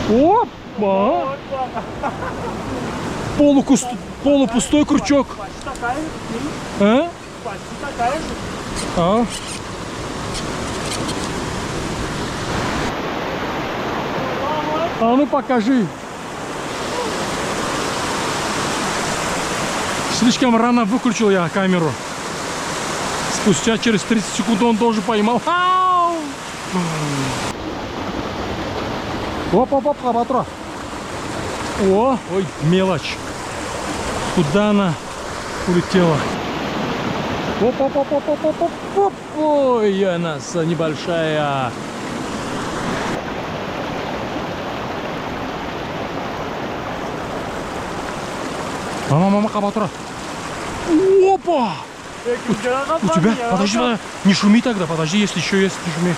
Опа! Полупустой крючок. А? А? А ну покажи. Слишком рано выключил я камеру. Спустя через 30 секунд он тоже поймал. Оп, Кабатра. О, ой, мелочь. Куда она улетела? Оп. Ой, она небольшая. Мама, Кабатра. Опа! У тебя? Подожди, не шуми тогда, подожди, если еще есть, не шуми.